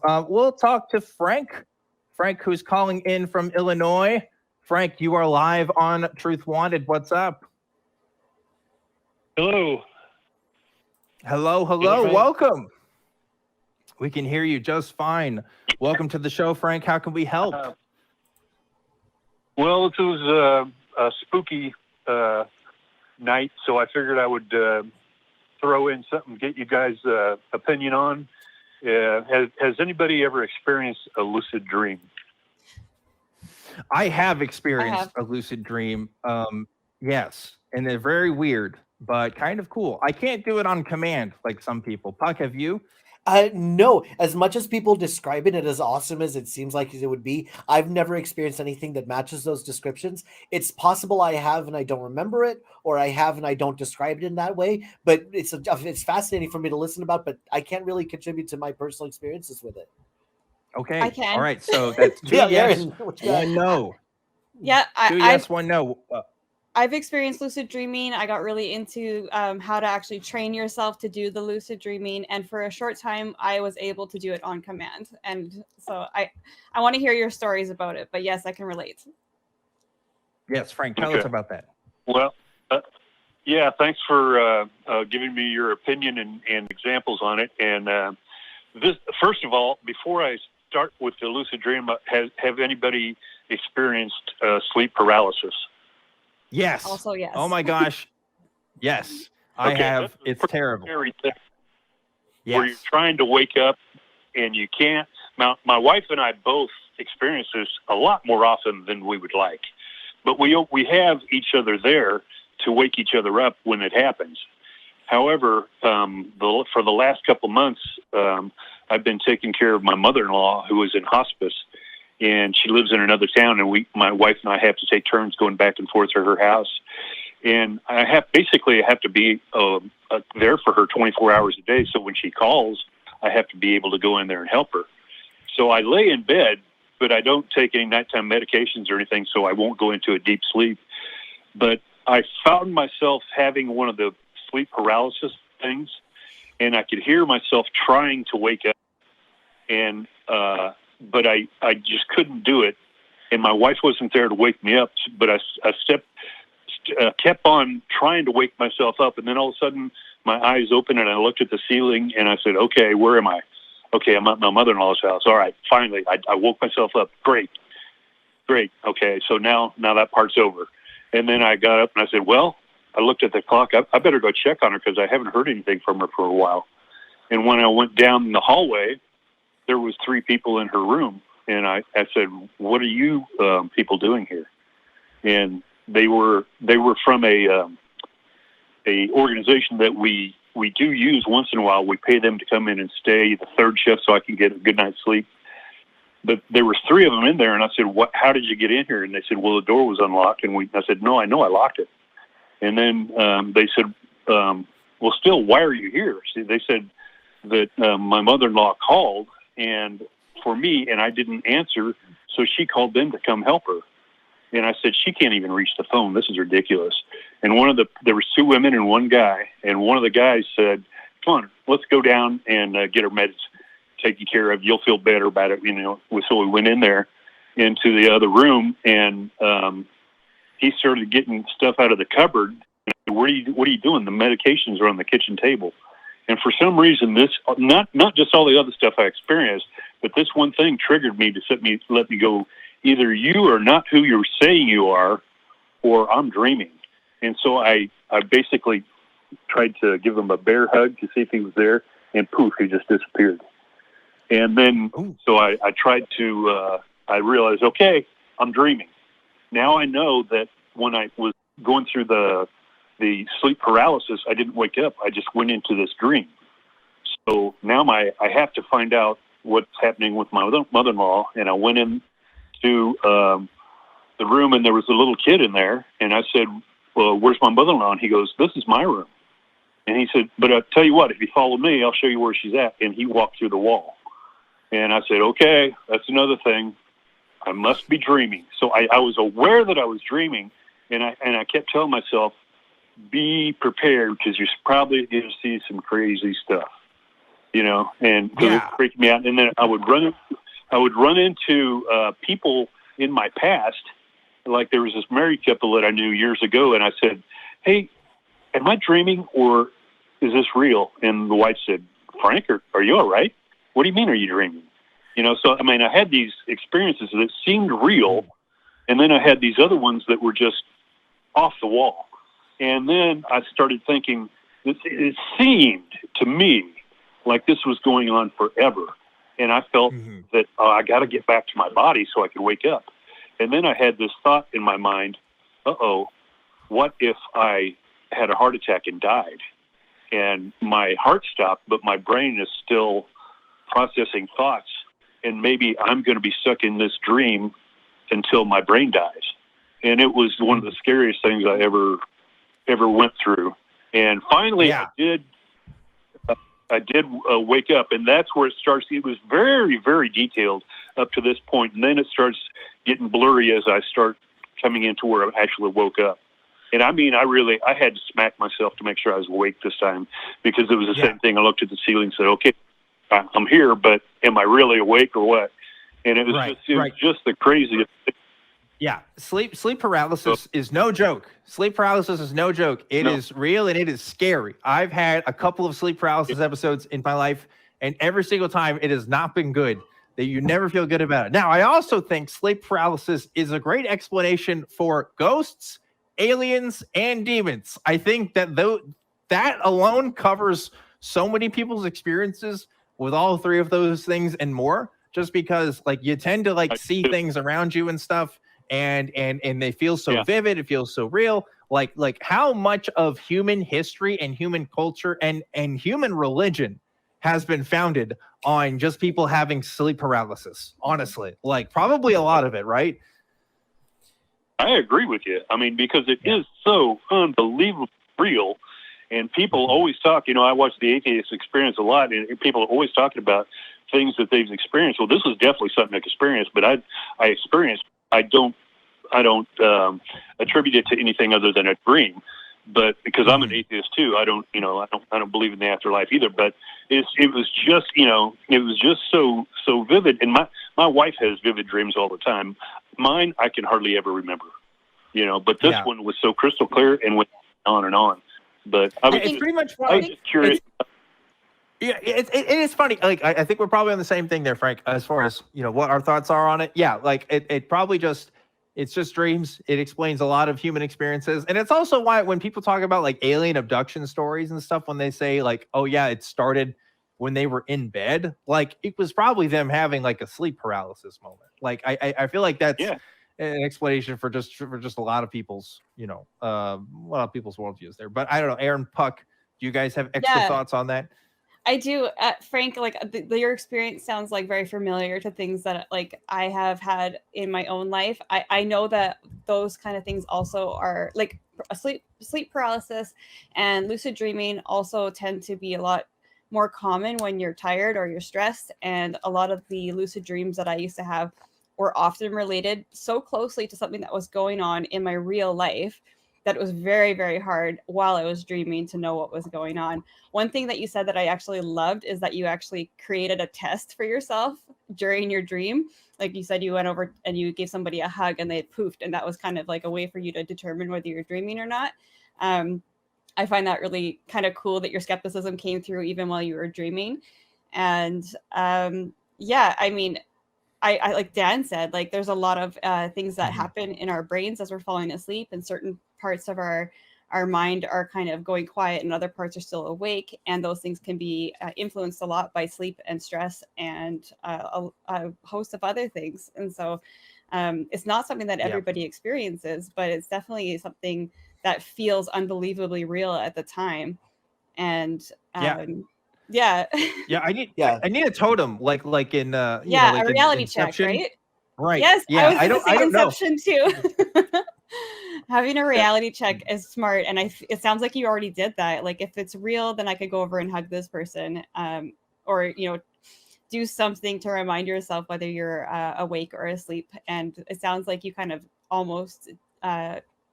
We'll talk to Frank. Frank, who's calling in from Illinois. Frank, you are live on Truth Wanted. What's up? Hello. Hello. Frank. Welcome. We can hear you just fine. Welcome to the show, Frank. How can we help? Well, this was a spooky night, so I figured I would throw in something, get you guys' opinion on. Has anybody ever experienced a lucid dream? I have experienced a lucid dream. Yes, and they're very weird, but kind of cool. I can't do it on command like some people. Puck, have you? No, as much as people describe it as awesome as it seems like it would be, I've never experienced anything that matches those descriptions. It's possible I have and I don't remember it, or I have and I don't describe it in that way. But it's fascinating for me to listen about, but I can't really contribute to my personal experiences with it. Okay. I can. All right. So that's two Yeah, yes, Erin, one no. Yeah, Two yes, one no. I've experienced lucid dreaming. I got really into how to actually train yourself to do the lucid dreaming, and for a short time, I was able to do it on command. And so I want to hear your stories about it. But yes, I can relate. Yes, Frank, tell us about that. Well, yeah, thanks for giving me your opinion and examples on it. And this, first of all, before I start with the lucid dream, have anybody experienced sleep paralysis? Yes. Also, yes. Oh my gosh. Yes, I have. It's terrible. Scary thing. Yes. Where you're trying to wake up and you can't. Now, my wife and I both experience this a lot more often than we would like, but we have each other there to wake each other up when it happens. However, for the last couple months, I've been taking care of my mother-in-law who is in hospice, and she lives in another town, and my wife and I have to take turns going back and forth to her house. And I have to be there for her 24 hours a day. So when she calls, I have to be able to go in there and help her. So I lay in bed, but I don't take any nighttime medications or anything, so I won't go into a deep sleep. But I found myself having one of the sleep paralysis things, and I could hear myself trying to wake up, and but I just couldn't do it. And my wife wasn't there to wake me up, but I kept on trying to wake myself up. And then all of a sudden my eyes opened and I looked at the ceiling and I said, okay, where am I? Okay, I'm at my mother-in-law's house. All right, finally, I woke myself up. Great. Okay, so now that part's over. And then I got up and I said, well, I looked at the clock. I better go check on her because I haven't heard anything from her for a while. And when I went down the hallway, there was 3 people in her room. And I said, what are you people doing here? And they were from a organization that we do use once in a while. We pay them to come in and stay the third shift so I can get a good night's sleep. But there was 3 of them in there, and I said, "What? How did you get in here?" And they said, "Well, the door was unlocked." And I said, "No, I know I locked it." And then they said, "Well, still, why are you here?" See, they said that my mother-in-law called and for me, and I didn't answer, so she called them to come help her. And I said, she can't even reach the phone. This is ridiculous. And there was 2 women and 1 guy, and one of the guys said, come on, let's go down and get her meds taken care of. You'll feel better about it. So we went in there into the other room, and he started getting stuff out of the cupboard. What are you doing? The medications are on the kitchen table. And for some reason, this, not just all the other stuff I experienced, but this one thing triggered me to let me go, either you are not who you're saying you are, or I'm dreaming. And so I basically tried to give him a bear hug to see if he was there, and poof, he just disappeared. And then, so I tried to, I realized, okay, I'm dreaming. Now I know that when I was going through the sleep paralysis, I didn't wake up. I just went into this dream. So now I have to find out what's happening with my mother-in-law. And I went in to the room, and there was a little kid in there. And I said, well, where's my mother-in-law? And he goes, this is my room. And he said, but I'll tell you what, if you follow me, I'll show you where she's at. And he walked through the wall. And I said, okay, that's another thing. I must be dreaming. So I was aware that I was dreaming. And I kept telling myself, be prepared because you're probably going to see some crazy stuff. you know, and because it freaked me out. And then I would run into people in my past. Like there was this married couple that I knew years ago, and I said, "Hey, am I dreaming or is this real?" And the wife said, "Frank, are you all right? What do you mean, are you dreaming?" You know, so I mean, I had these experiences that seemed real, and then I had these other ones that were just off the wall. And then I started thinking, it seemed to me like this was going on forever. And I felt that I got to get back to my body so I could wake up. And then I had this thought in my mind, what if I had a heart attack and died? And my heart stopped, but my brain is still processing thoughts. And maybe I'm going to be stuck in this dream until my brain dies. And it was one of the scariest things I ever went through. And finally, I did wake up, and that's where it starts. It was very, very detailed up to this point, and then it starts getting blurry as I start coming into where I actually woke up. And I mean, I had to smack myself to make sure I was awake this time, because it was the same thing. I looked at the ceiling and said, "Okay, I'm here, but am I really awake or what?" And it was was just the craziest thing. Yeah, sleep paralysis is no joke. Sleep paralysis is no joke. It is real and it is scary. I've had a couple of sleep paralysis episodes in my life, and every single time it has not been good. That you never feel good about it. Now, I also think sleep paralysis is a great explanation for ghosts, aliens, and demons. I think that that alone covers so many people's experiences with all three of those things and more. Just because, like, you tend to like see things around you and stuff. And they feel so vivid, it feels so real. Like how much of human history and human culture and human religion has been founded on just people having sleep paralysis, honestly. Like probably a lot of it, right? I agree with you. I mean, because it is so unbelievably real, and people always talk, you know, I watch the Atheist Experience a lot, and people are always talking about things that they've experienced. Well, this is definitely something I experienced, but I experienced. I don't attribute it to anything other than a dream, but because I'm an atheist too, I don't believe in the afterlife either. But it was just so vivid. And my wife has vivid dreams all the time. Mine, I can hardly ever remember, you know, but this one was so crystal clear and went on and on. But I was pretty much I was just curious. Yeah, it is funny. Like I think we're probably on the same thing there, Frank, as far as, you know, what our thoughts are on it. Yeah, like it probably it's just dreams. It explains a lot of human experiences. And it's also why when people talk about like alien abduction stories and stuff, when they say like, oh yeah, it started when they were in bed, like it was probably them having like a sleep paralysis moment. Like I feel like that's an explanation for just a lot of people's, you know, a lot of people's worldviews there. But I don't know, Erin, Puck, do you guys have extra thoughts on that? I do, Frank. Like your experience sounds like very familiar to things that like I have had in my own life. I know that those kind of things also are like a sleep paralysis and lucid dreaming also tend to be a lot more common when you're tired or you're stressed. And a lot of the lucid dreams that I used to have were often related so closely to something that was going on in my real life that it was very, very hard while I was dreaming to know what was going on. One thing that you said that I actually loved is that you actually created a test for yourself during your dream. Like you said, you went over and you gave somebody a hug and they had poofed, and that was kind of like a way for you to determine whether you're dreaming or not. I find that really kind of cool that your skepticism came through even while you were dreaming. And I mean, I like Dan said, like there's a lot of things that happen in our brains as we're falling asleep, and certain parts of our mind are kind of going quiet and other parts are still awake, and those things can be influenced a lot by sleep and stress and a host of other things. And so it's not something that everybody experiences, but it's definitely something that feels unbelievably real at the time. And I need a totem like in like a reality Inception. check, right? Right. Yes, yeah, I was going to say Inception too. know. Having a reality check is smart, and it sounds like you already did that. Like if it's real, then I could go over and hug this person, or do something to remind yourself whether you're awake or asleep. And it sounds like you kind of almost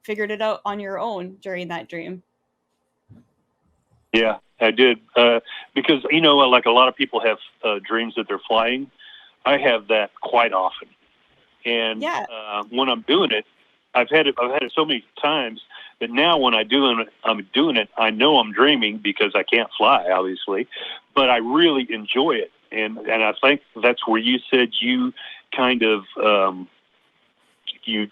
figured it out on your own during that dream. Yeah, I did. Because, you know, like a lot of people have dreams that they're flying. I have that quite often. And when I'm doing it, I've had it so many times that now when I'm doing it, I know I'm dreaming because I can't fly, obviously, but I really enjoy it. And I think that's where you said you kind of, you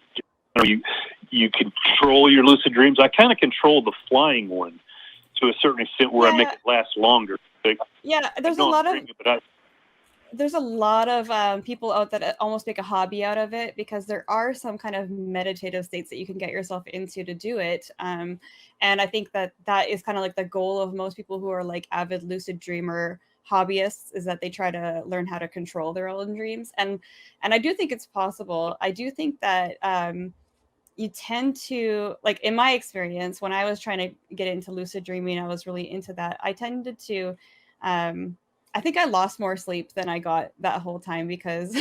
control your lucid dreams. I kind of control the flying one to a certain extent where I make it last longer. Like, there's a lot of people out that almost make a hobby out of it, because there are some kind of meditative states that you can get yourself into to do it. And I think that is kind of like the goal of most people who are like avid lucid dreamer hobbyists, is that they try to learn how to control their own dreams. And I do think it's possible. I do think that you tend to, like, in my experience, when I was trying to get into lucid dreaming, I was really into that. I tended to, I think I lost more sleep than I got that whole time, because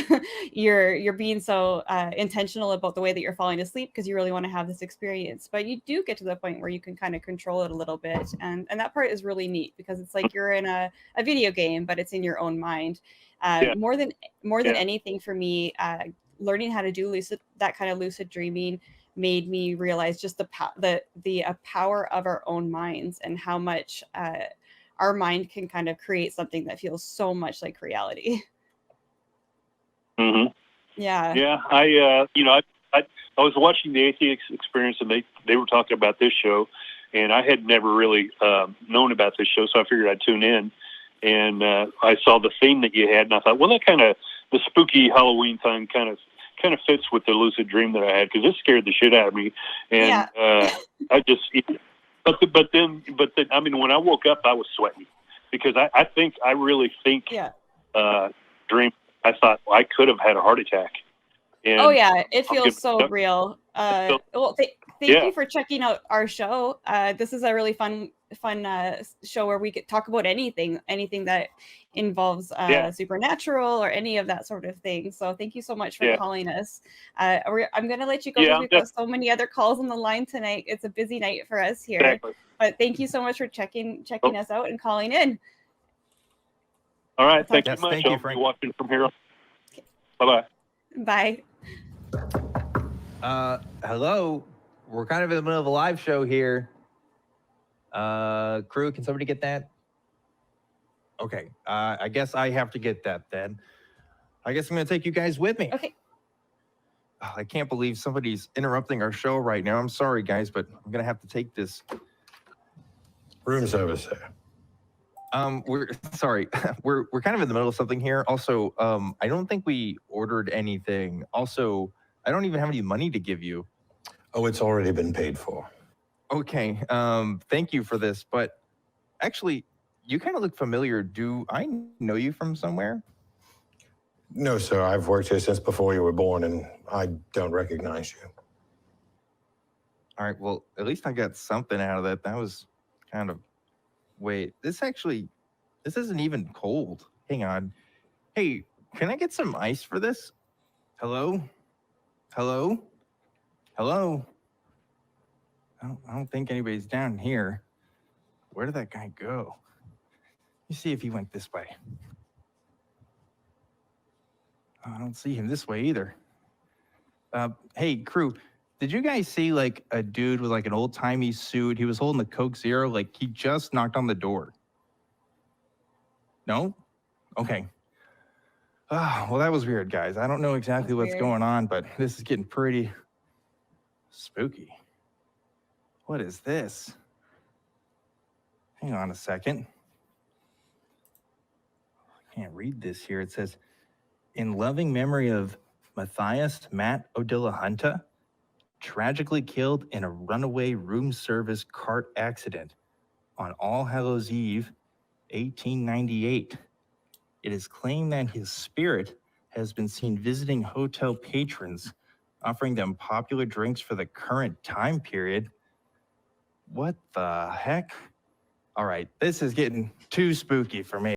you're being so intentional about the way that you're falling asleep, because you really want to have this experience. But you do get to the point where you can kind of control it a little bit, and that part is really neat, because it's like you're in a video game, but it's in your own mind. More than anything for me, learning how to do that kind of lucid dreaming made me realize just the power of our own minds, and how much our mind can kind of create something that feels so much like reality. Mm-hmm. Yeah. Yeah. I was watching the ATX experience, and they were talking about this show, and I had never really known about this show, so I figured I'd tune in. And I saw the theme that you had, and I thought, well, that kind of, the spooky Halloween thing kind of fits with the lucid dream that I had, because it scared the shit out of me. And I just, but then, I mean, when I woke up, I was sweating, because I really think dream. I thought, well, I could have had a heart attack. And it feels so real. Well, thank you for checking out our show. This is a really fun show where we could talk about anything that involves supernatural or any of that sort of thing. So thank you so much for calling us. I'm going to let you go, because we've got so many other calls on the line tonight. It's a busy night for us here. Exactly. But thank you so much for checking us out and calling in. All right. Thank you much. Thank you, I'll Frank. be watching from here on. Bye-bye. Bye. Hello. We're kind of in the middle of a live show here. Crew, can somebody get that? Okay. I guess I have to get that then. I guess I'm going to take you guys with me. Okay. Oh, I can't believe somebody's interrupting our show right now. I'm sorry, guys, but I'm going to have to take this. Room service there. We're sorry. we're kind of in the middle of something here. Also, I don't think we ordered anything. Also, I don't even have any money to give you. Oh, it's already been paid for. Okay. Thank you for this, but actually, you kind of look familiar. Do I know you from somewhere? No, sir. I've worked here since before you were born, and I don't recognize you. All right. Well, at least I got something out of that. That was kind of... Wait, this isn't even cold. Hang on. Hey, can I get some ice for this? Hello? Hello? Hello? I don't think anybody's down here. Where did that guy go? Let me see if he went this way. Oh, I don't see him this way either. Hey, crew, did you guys see like a dude with like an old-timey suit? He was holding the Coke Zero. Like he just knocked on the door. No? Okay. Well, that was weird, guys. I don't know exactly what's going on, but this is getting pretty spooky. What is this? Hang on a second. I can't read this here. It says, in loving memory of Matthias Matt Odilahunta, tragically killed in a runaway room service cart accident on All Hallows Eve, 1898. It is claimed that his spirit has been seen visiting hotel patrons, offering them popular drinks for the current time period. What the heck? All right, this is getting too spooky for me.